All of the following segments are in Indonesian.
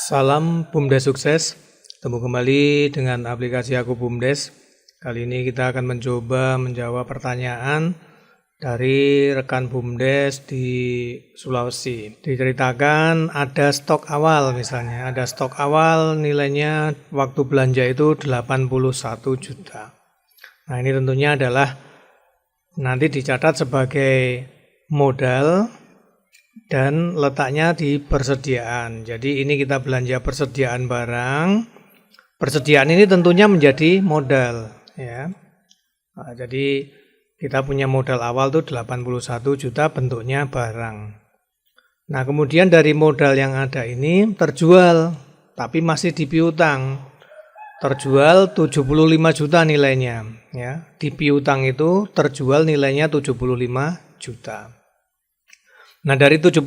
Salam BUMDes sukses. Ketemu kembali dengan aplikasi Aku BUMDes. Kali ini kita akan mencoba menjawab pertanyaan dari rekan BUMDes di Sulawesi. Diceritakan ada stok awal misalnya. Ada stok awal nilainya waktu belanja itu 81 juta. Nah ini tentunya adalah nanti dicatat sebagai modal dan letaknya di persediaan. Jadi ini kita belanja persediaan barang. Persediaan ini tentunya menjadi modal ya. Nah, jadi kita punya modal awal tuh 81 juta bentuknya barang. Nah, kemudian dari modal yang ada ini terjual tapi masih di piutang. Terjual 75 juta nilainya ya. Di piutang itu terjual nilainya 75 juta. Nah dari 75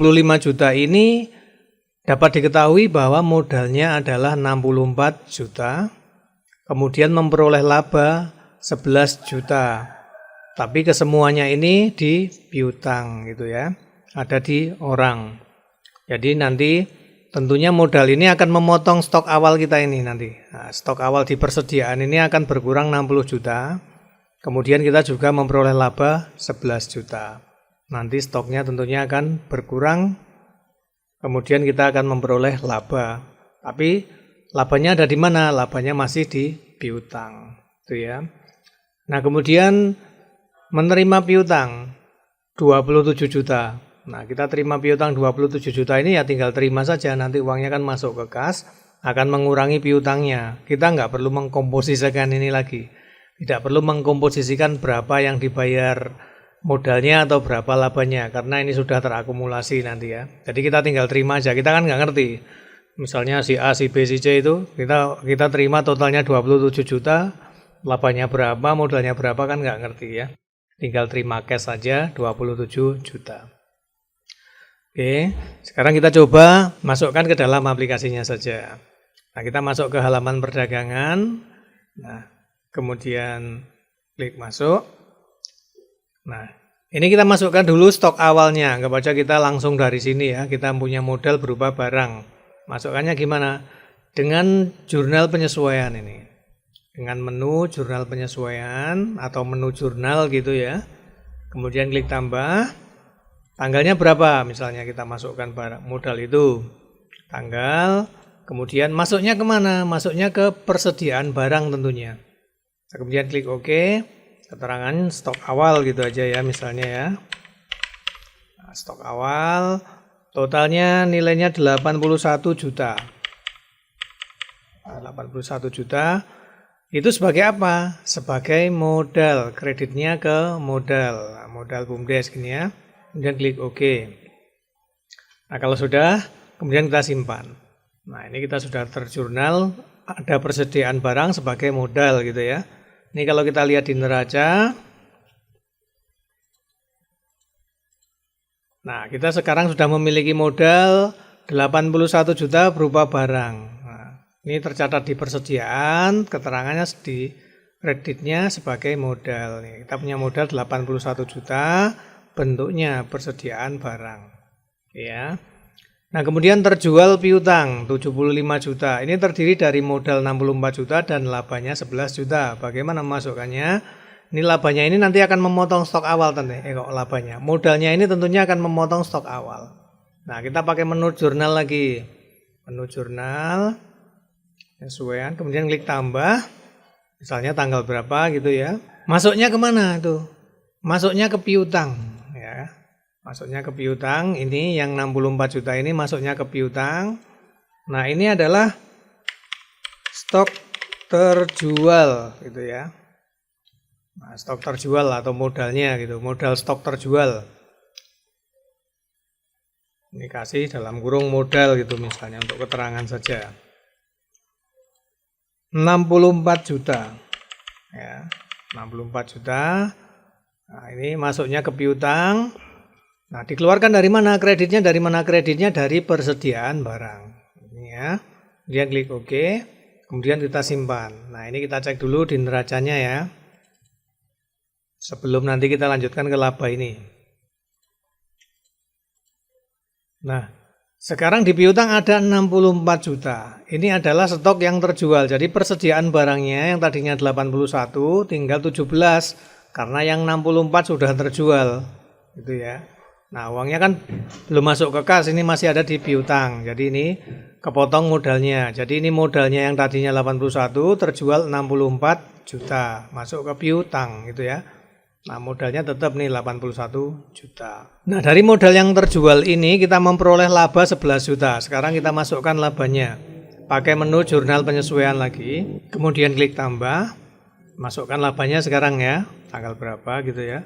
juta ini dapat diketahui bahwa modalnya adalah 64 juta, kemudian memperoleh laba 11 juta. Tapi kesemuanya ini di piutang gitu ya, ada di orang. Jadi nanti tentunya modal ini akan memotong stok awal kita ini nanti. Nah, stok awal di persediaan ini akan berkurang 60 juta, kemudian kita juga memperoleh laba 11 juta. Nanti stoknya tentunya akan berkurang, kemudian kita akan memperoleh laba. Tapi labanya ada di mana? Labanya masih di piutang, itu ya. Nah kemudian menerima piutang 27 juta. Nah kita terima piutang 27 juta ini ya tinggal terima saja. Nanti uangnya kan masuk ke kas, akan mengurangi piutangnya. Kita nggak perlu mengkomposisikan ini lagi. Tidak perlu mengkomposisikan berapa yang dibayar modalnya atau berapa labanya, karena ini sudah terakumulasi nanti ya. Jadi kita tinggal terima aja, kita kan nggak ngerti. Misalnya si A, si B, si C itu kita terima totalnya 27 juta, labanya berapa, modalnya berapa kan nggak ngerti ya. Tinggal terima cash saja 27 juta. Oke, sekarang kita coba masukkan ke dalam aplikasinya saja. Nah, kita masuk ke halaman perdagangan. Nah, kemudian klik masuk. Nah, ini kita masukkan dulu stok awalnya. Anggap aja kita langsung dari sini ya. Kita punya modal berupa barang. Masukkannya gimana? Dengan jurnal penyesuaian ini. Dengan menu jurnal penyesuaian atau menu jurnal gitu ya. Kemudian klik tambah. Tanggalnya berapa? Misalnya kita masukkan barang modal itu. Tanggal. Kemudian masuknya kemana? Masuknya ke persediaan barang tentunya. Kemudian klik OK. Keterangan stok awal gitu aja ya misalnya ya. Nah, stok awal totalnya nilainya 81 juta. Nah, 81 juta itu sebagai apa? Sebagai modal, kreditnya ke modal. Nah, modal BUMDes gini ya. Kemudian klik OK. Nah, kalau sudah kemudian kita simpan. Nah, ini kita sudah terjurnal ada persediaan barang sebagai modal gitu ya. Ini kalau kita lihat di neraca, nah kita sekarang sudah memiliki modal 81 juta berupa barang. Nah, ini tercatat di persediaan, keterangannya di kreditnya sebagai modal. Nih, kita punya modal 81 juta, bentuknya persediaan barang. Ya. Nah kemudian terjual piutang 75 juta. Ini terdiri dari modal 64 juta dan labanya 11 juta. Bagaimana masukkannya? Ini labanya ini nanti akan memotong stok awal kok labanya. Modalnya ini tentunya akan memotong stok awal. Nah kita pakai menu jurnal lagi. Menu jurnal. Penyesuaian. Kemudian klik tambah. Misalnya tanggal berapa gitu ya. Masuknya kemana tuh? Masuknya ke piutang. Ya. Masuknya ke piutang, ini yang 64 juta ini masuknya ke piutang. Nah ini adalah stok terjual gitu ya. Nah, stok terjual atau modalnya gitu, modal stok terjual. Ini kasih dalam kurung modal gitu misalnya untuk keterangan saja. 64 juta. Ya, 64 juta. Nah ini masuknya ke piutang. Nah, dikeluarkan dari mana kreditnya? Dari mana kreditnya? Dari persediaan barang. Ini ya. Kemudian klik OK. Kemudian kita simpan. Nah, ini kita cek dulu di neracanya ya. Sebelum nanti kita lanjutkan ke laba ini. Nah, Sekarang di piutang ada 64 juta. Ini adalah stok yang terjual. Jadi persediaan barangnya yang tadinya 81 tinggal 17 karena yang 64 sudah terjual. Gitu ya. Nah, uangnya kan belum masuk ke kas, ini masih ada di piutang. Jadi ini kepotong modalnya. Jadi ini modalnya yang tadinya 81 terjual 64 juta, masuk ke piutang gitu ya. Nah, modalnya tetap nih 81 juta. Nah, dari modal yang terjual ini kita memperoleh laba 11 juta. Sekarang kita masukkan labanya. Pakai menu jurnal penyesuaian lagi, kemudian klik tambah. Masukkan labanya sekarang ya, tanggal berapa gitu ya.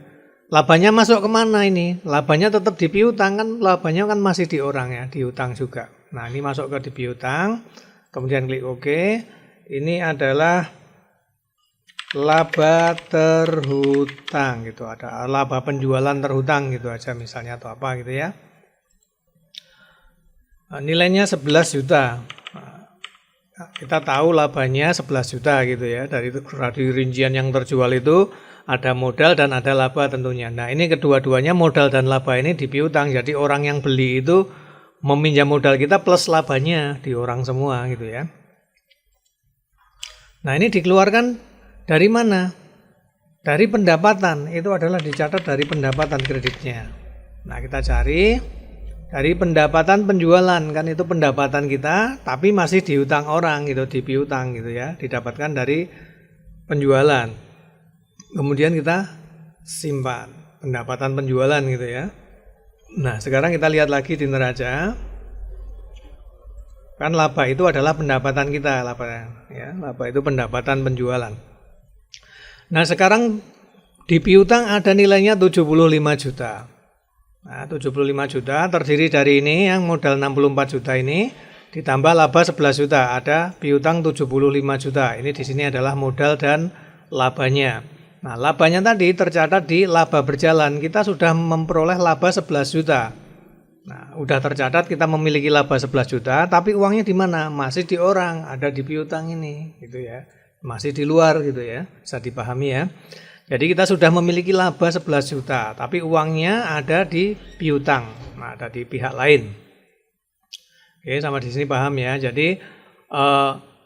Labanya masuk kemana ini? Labanya tetap di piutang, kan labanya kan masih di orang ya, di utang juga. Nah, ini masuk ke di piutang, kemudian klik OK. Ini adalah laba terhutang gitu, ada laba penjualan terhutang gitu aja misalnya atau apa gitu ya. Nilainya 11 juta. Kita tahu labanya 11 juta gitu ya. Dari rincian yang terjual itu ada modal dan ada laba tentunya. Nah, ini kedua-duanya modal dan laba ini di piutang. Jadi orang yang beli itu meminjam modal kita plus labanya di orang semua gitu ya. Nah, ini dikeluarkan dari mana? Dari pendapatan. Itu adalah dicatat dari pendapatan kreditnya. Nah, kita cari dari pendapatan penjualan, kan itu pendapatan kita tapi masih diutang orang gitu, di piutang gitu ya, didapatkan dari penjualan. Kemudian kita simpan pendapatan penjualan gitu ya. Nah, sekarang kita lihat lagi di neraca. Kan laba itu adalah pendapatan kita, laba ya. Laba itu pendapatan penjualan. Nah, sekarang di piutang ada nilainya 75 juta. Nah, 75 juta terdiri dari ini yang modal 64 juta ini ditambah laba 11 juta, ada piutang 75 juta. Ini di sini adalah modal dan labanya. Nah, labanya tadi tercatat di laba berjalan. Kita sudah memperoleh laba 11 juta. Nah, udah tercatat kita memiliki laba 11 juta, tapi uangnya di mana? Masih di orang, ada di piutang ini gitu ya. Masih di luar gitu ya, bisa dipahami ya. Jadi kita sudah memiliki laba 11 juta, tapi uangnya ada di piutang. Nah, ada di pihak lain. Oke, sama di sini paham ya. Jadi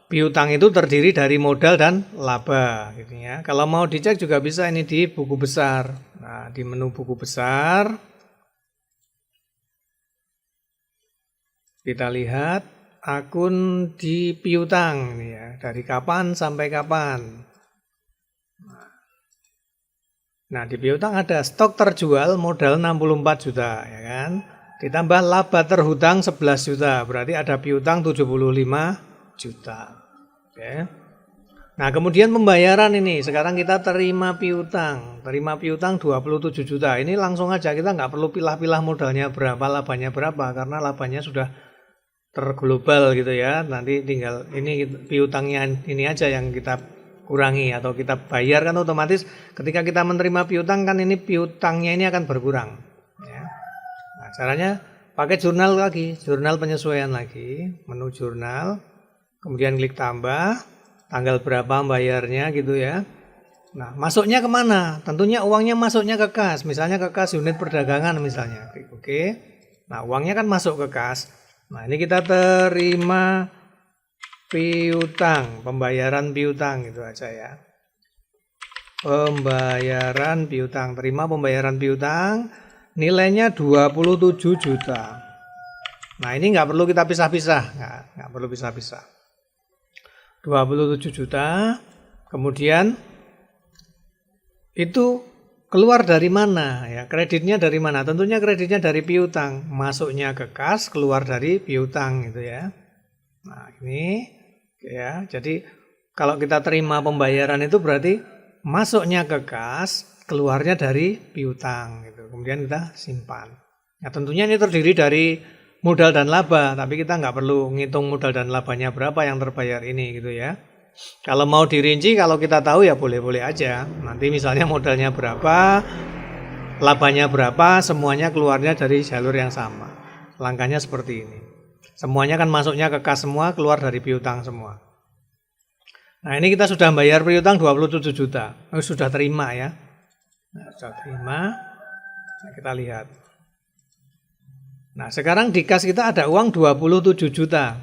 piutang itu terdiri dari modal dan laba gitu ya. Kalau mau dicek juga bisa ini di buku besar. Nah, di menu buku besar kita lihat akun di piutang ya, dari kapan sampai kapan. Nah, di piutang ada stok terjual modal 64 juta ya kan. Ditambah laba terhutang 11 juta, berarti ada piutang 75 juta. Oke. Nah, kemudian pembayaran ini, sekarang kita terima piutang 27 juta. Ini langsung aja, kita nggak perlu pilah-pilah modalnya berapa, labanya berapa, karena labanya sudah terglobal gitu ya. Nanti tinggal ini piutangnya ini aja yang kita kurangi atau kita bayar, kan otomatis ketika kita menerima piutang kan ini piutangnya ini akan berkurang ya. Nah, caranya pakai jurnal lagi, jurnal penyesuaian lagi, menu jurnal, kemudian klik tambah, tanggal berapa bayarnya gitu ya. Nah, masuknya kemana? Tentunya uangnya masuknya ke kas, misalnya ke kas unit perdagangan misalnya. Klik oke. Nah, uangnya kan masuk ke kas. Nah, ini kita terima piutang, pembayaran piutang gitu aja ya. Pembayaran piutang, terima pembayaran piutang, nilainya 27 juta. Nah, ini nggak perlu kita pisah-pisah, nggak perlu pisah-pisah. 27 juta, kemudian itu keluar dari mana ya? Kreditnya dari mana? Tentunya kreditnya dari piutang, masuknya ke kas, keluar dari piutang gitu ya. Nah, ini ya. Jadi kalau kita terima pembayaran itu berarti masuknya ke kas, keluarnya dari piutang gitu. Kemudian kita simpan. Nah, tentunya ini terdiri dari modal dan laba, tapi kita nggak perlu ngitung modal dan labanya berapa yang terbayar ini gitu ya. Kalau mau dirinci, kalau kita tahu ya boleh-boleh aja. Nanti misalnya modalnya berapa, labanya berapa, semuanya keluarnya dari jalur yang sama. Langkahnya seperti ini. Semuanya kan masuknya ke kas semua, keluar dari piutang semua. Nah, ini kita sudah bayar piutang 27 juta. Sudah terima ya. Nah, sudah terima. Nah, kita lihat. Nah, sekarang di kas kita ada uang 27 juta.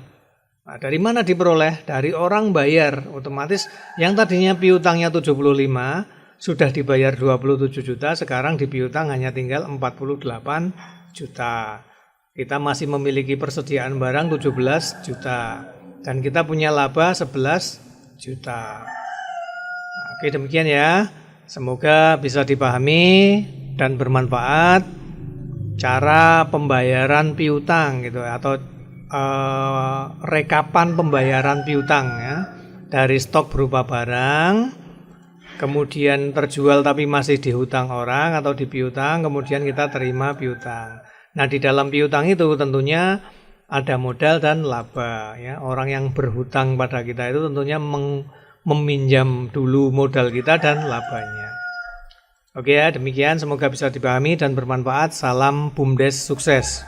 Nah, dari mana diperoleh? Dari orang bayar. Otomatis yang tadinya piutangnya 75 sudah dibayar 27 juta, sekarang di piutang hanya tinggal 48 juta. Kita masih memiliki persediaan barang 17 juta. Dan kita punya laba 11 juta. Oke, demikian ya. Semoga bisa dipahami dan bermanfaat cara pembayaran piutang gitu, atau rekapan pembayaran piutang ya. Dari stok berupa barang, kemudian terjual tapi masih dihutang orang atau dipiutang, kemudian kita terima piutang. Nah, di dalam piutang itu tentunya ada modal dan laba ya. Orang yang berhutang pada kita itu tentunya meminjam dulu modal kita dan labanya. Oke ya, demikian semoga bisa dipahami dan bermanfaat. Salam BUMDes sukses.